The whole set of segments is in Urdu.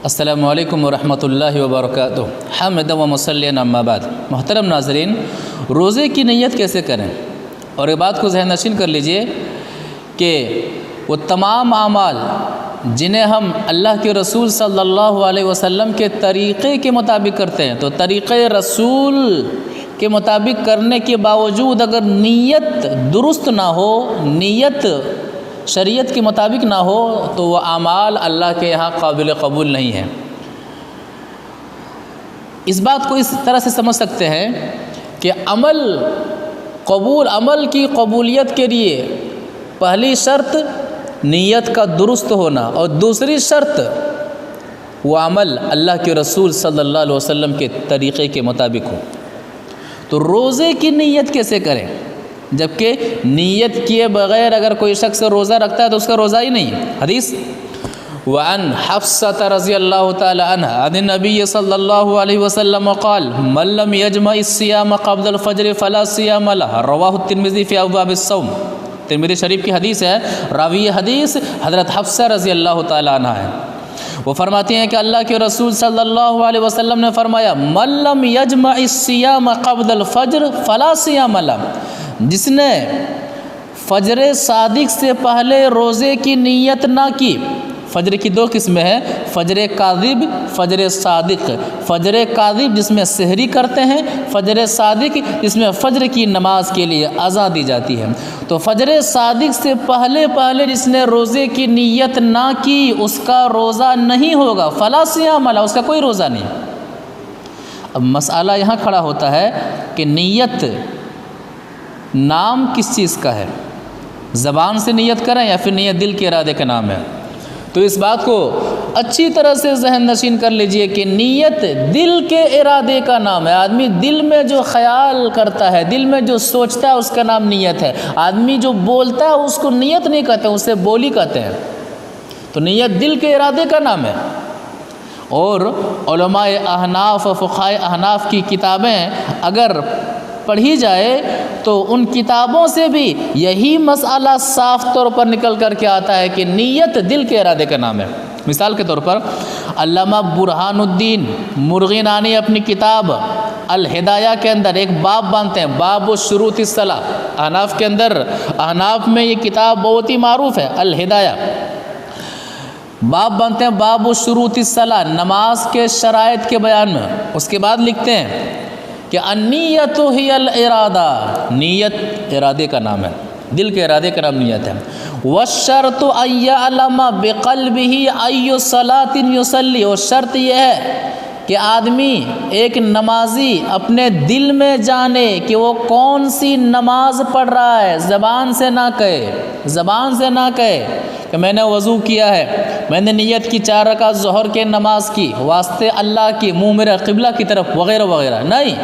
السلام علیکم ورحمۃ اللہ وبرکاتہ حمد و مصلیٰ اما بعد۔ محترم ناظرین، روزے کی نیت کیسے کریں؟ اور ایک بات کو ذہن نشین کر لیجئے کہ وہ تمام اعمال جنہیں ہم اللہ کے رسول صلی اللہ علیہ وسلم کے طریقے کے مطابق کرتے ہیں، تو طریقے رسول کے مطابق کرنے کے باوجود اگر نیت درست نہ ہو، نیت شریعت کے مطابق نہ ہو، تو وہ اعمال اللہ کے یہاں قابل قبول نہیں ہیں۔ اس بات کو اس طرح سے سمجھ سکتے ہیں کہ عمل کی قبولیت کے لیے پہلی شرط نیت کا درست ہونا، اور دوسری شرط وہ عمل اللہ کے رسول صلی اللہ علیہ وسلم کے طریقے کے مطابق ہو۔ تو روزے کی نیت کیسے کریں؟ جبکہ نیت کیے بغیر اگر کوئی شخص روزہ رکھتا ہے تو اس کا روزہ ہی نہیں ہے۔ حدیث وعن حفصة رضی اللہ تعالی عنہ عن النبی صلی اللہ علیہ وسلم قال من لم يجمع الصيام قبل الفجر فلا صيام له، رواہ الترمذی فی ابواب الصوم۔ ترمذی شریف کی حدیث ہے، راوی حدیث حضرت حفصہ رضی اللہ تعالی عنہ ہے۔ وہ فرماتی ہیں کہ اللہ کے رسول صلی اللہ علیہ وسلم نے فرمایا من لم يجمع الصيام قبل الفجر فلا صيام له، جس نے فجر صادق سے پہلے روزے کی نیت نہ کی۔ فجر کی دو قسمیں ہیں، فجر کاذب، فجر صادق۔ فجر کاذب جس میں سحری کرتے ہیں، فجر صادق جس میں فجر کی نماز کے لیے اذان دی جاتی ہے۔ تو فجر صادق سے پہلے جس نے روزے کی نیت نہ کی اس کا روزہ نہیں ہوگا، فلا صیام له، اس کا کوئی روزہ نہیں۔ اب مسئلہ یہاں کھڑا ہوتا ہے کہ نیت نام کس چیز کا ہے؟ زبان سے نیت کریں یا پھر نیت دل کے ارادے کا نام ہے؟ تو اس بات کو اچھی طرح سے ذہن نشین کر لیجئے کہ نیت دل کے ارادے کا نام ہے۔ آدمی دل میں جو خیال کرتا ہے، دل میں جو سوچتا ہے، اس کا نام نیت ہے۔ آدمی جو بولتا ہے اس کو نیت نہیں کہتے، اسے بولی کہتے ہیں۔ تو نیت دل کے ارادے کا نام ہے۔ اور علماء احناف و فقہاء احناف کی کتابیں اگر پڑھی جائے تو ان کتابوں سے بھی یہی مسئلہ صاف طور پر نکل کر کے آتا ہے کہ نیت دل کے ارادے کا نام ہے۔ مثال کے طور پر علامہ برہان الدین مرغینانی اپنی کتاب الہدایہ کے اندر ایک باب باندھتے ہیں، باب شروط الصلاۃ۔ احناف کے اندر، احناف میں یہ کتاب بہت ہی معروف ہے، الہدایہ۔ باب باندھتے ہیں باب شروط الصلاۃ، نماز کے شرائط کے بیان میں۔ اس کے بعد لکھتے ہیں کہ النیت ہی الارادہ، نیت ارادے کا نام ہے، دل کے ارادے کا نام نیت ہے۔ والشرط ان یعلم بقلبہ ای صلاۃ یصلی، اور شرط یہ ہے کہ آدمی ایک نمازی اپنے دل میں جانے کہ وہ کون سی نماز پڑھ رہا ہے، زبان سے نہ کہے کہ میں نے وضو کیا ہے، میں نے نیت کی 4 رکعت ظہر کے نماز کی واسطے اللہ کی، منہ میرا قبلہ کی طرف، وغیرہ وغیرہ، نہیں۔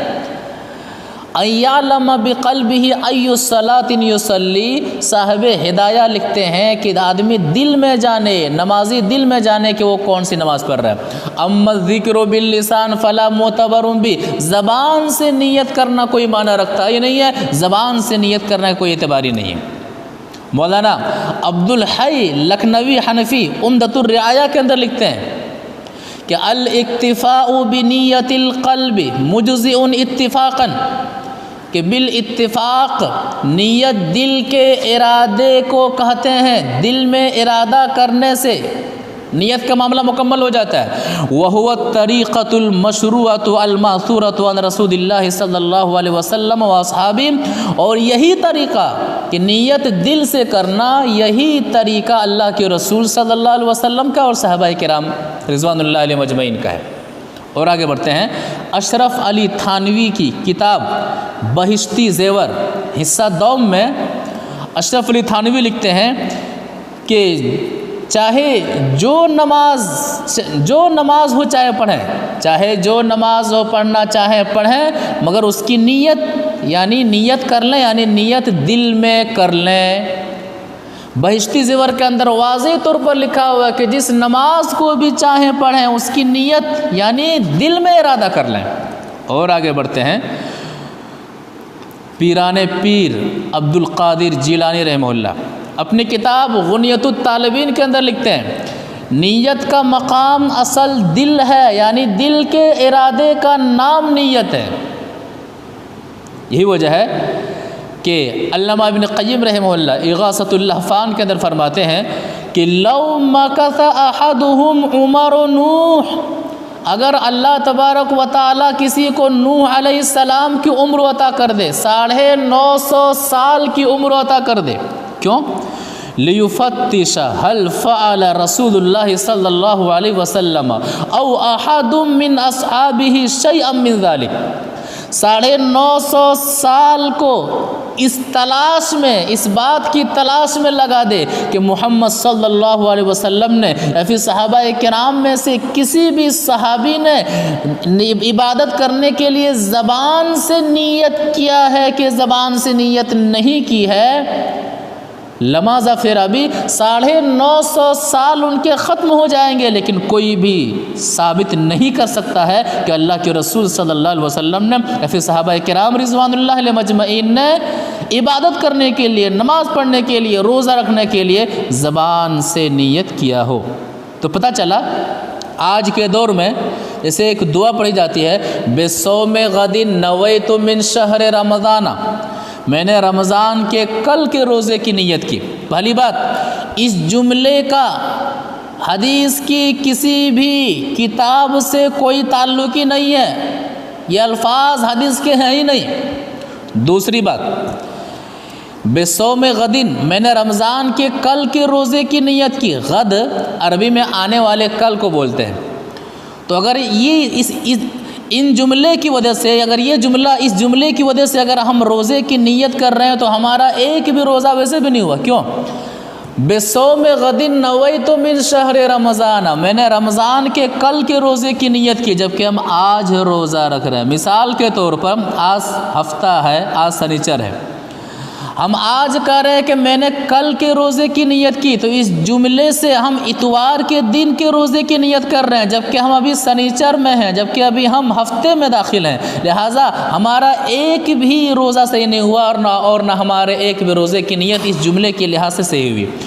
ان یعلم بقلبہ ای صلاۃ یصلی، صاحب ہدایہ لکھتے ہیں کہ آدمی دل میں جانے، نمازی دل میں جانے کہ وہ کون سی نماز پڑھ رہا ہے۔ اما الذکر باللسان فلا معتبر بہ، زبان سے نیت کرنا کوئی معنی رکھتا ہی نہیں ہے، زبان سے نیت کرنا کوئی اعتباری نہیں ہے۔ مولانا عبد الحی لکھنوی حنفی عمدۃ الرعایہ کے اندر لکھتے ہیں کہ الاکتفاء بنیت القلب مجزئ اتفاقا، کہ بالاتفاق نیت دل کے ارادے کو کہتے ہیں، دل میں ارادہ کرنے سے نیت کا معاملہ مکمل ہو جاتا ہے۔ وَهُوَ الطَّرِيقَةُ الْمَشْرُوعَةُ الْمَأْثُورَةُ عَنْ رسول اللہ صلی اللہ علیہ وسلم وَأَصْحَابِهِ، اور یہی طریقہ کہ نیت دل سے کرنا، یہی طریقہ اللہ کے رسول صلی اللہ علیہ وسلم کا اور صحابہ کرام رضوان اللہ علیہ مجمعین کا ہے۔ اور آگے بڑھتے ہیں، اشرف علی تھانوی کی کتاب بہشتی زیور حصہ دوم میں اشرف علی تھانوی لکھتے ہیں کہ چاہے جو نماز ہو چاہے پڑھیں، چاہے جو نماز ہو پڑھنا چاہے پڑھیں، مگر اس کی نیت یعنی نیت کر لیں، یعنی نیت دل میں کر لیں۔ بہشتی زیور کے اندر واضح طور پر لکھا ہوا ہے کہ جس نماز کو بھی چاہیں پڑھیں اس کی نیت یعنی دل میں ارادہ کر لیں۔ اور آگے بڑھتے ہیں، پیران پیر عبد القادر جیلانی رحمہ اللہ اپنی کتاب غنیت الطالبین کے اندر لکھتے ہیں نیت کا مقام اصل دل ہے، یعنی دل کے ارادے کا نام نیت ہے۔ یہی وجہ ہے کہ علامہ ابن قیم رحمہ اللہ اغاثۃ اللہفان کے اندر فرماتے ہیں کہ لو مکث احدہم عمر نوح، اگر اللہ تبارک و تعالیٰ کسی کو نوح علیہ السلام کی عمر عطا کر دے، 950 سال کی عمر عطا کر دے، کیوں؟ لیفتش هل فعل رسول اللہ صلی اللہ علیہ وسلم او احد من اصحابہ شیئا من ذلک، 950 سال کو اس تلاش میں، اس بات کی تلاش میں لگا دے کہ محمد صلی اللہ علیہ وسلم نے یا پھر صحابہ کرام میں سے کسی بھی صحابی نے عبادت کرنے کے لیے زبان سے نیت کیا ہے کہ زبان سے نیت نہیں کی ہے، لماذا پھر ابھی 950 سال ان کے ختم ہو جائیں گے، لیکن کوئی بھی ثابت نہیں کر سکتا ہے کہ اللہ کے رسول صلی اللہ علیہ وسلم نے یا پھر صحابہ کرام رضوان اللہ علیہ مجمعین نے عبادت کرنے کے لیے، نماز پڑھنے کے لیے، روزہ رکھنے کے لیے زبان سے نیت کیا ہو۔ تو پتہ چلا آج کے دور میں جیسے ایک دعا پڑھی جاتی ہے، بصوم غد نویت من شہر رمضان، میں نے رمضان کے کل کے روزے کی نیت کی۔ پہلی بات، اس جملے کا حدیث کی کسی بھی کتاب سے کوئی تعلق ہی نہیں ہے، یہ الفاظ حدیث کے ہیں ہی نہیں۔ دوسری بات، بصوم غدن، میں نے رمضان کے کل کے روزے کی نیت کی۔ غد عربی میں آنے والے کل کو بولتے ہیں۔ تو اگر یہ ان جملے کی وجہ سے، اگر یہ جملہ اس جملے کی وجہ سے اگر ہم روزے کی نیت کر رہے ہیں تو ہمارا ایک بھی روزہ ویسے بھی نہیں ہوا۔ کیوں؟ بصوم غد نویت من شہر رمضان، میں نے رمضان کے کل کے روزے کی نیت کی، جبکہ ہم آج روزہ رکھ رہے ہیں۔ مثال کے طور پر آج ہفتہ ہے، آج سنیچر ہے، ہم آج کہہ رہے ہیں کہ میں نے کل کے روزے کی نیت کی، تو اس جملے سے ہم اتوار کے دن کے روزے کی نیت کر رہے ہیں، جبکہ ہم ابھی سنیچر میں ہیں، جبکہ ابھی ہم ہفتے میں داخل ہیں، لہٰذا ہمارا ایک بھی روزہ صحیح نہیں ہوا اور نہ ہمارے ایک بھی روزے کی نیت اس جملے کے لحاظ سے صحیح ہوئی۔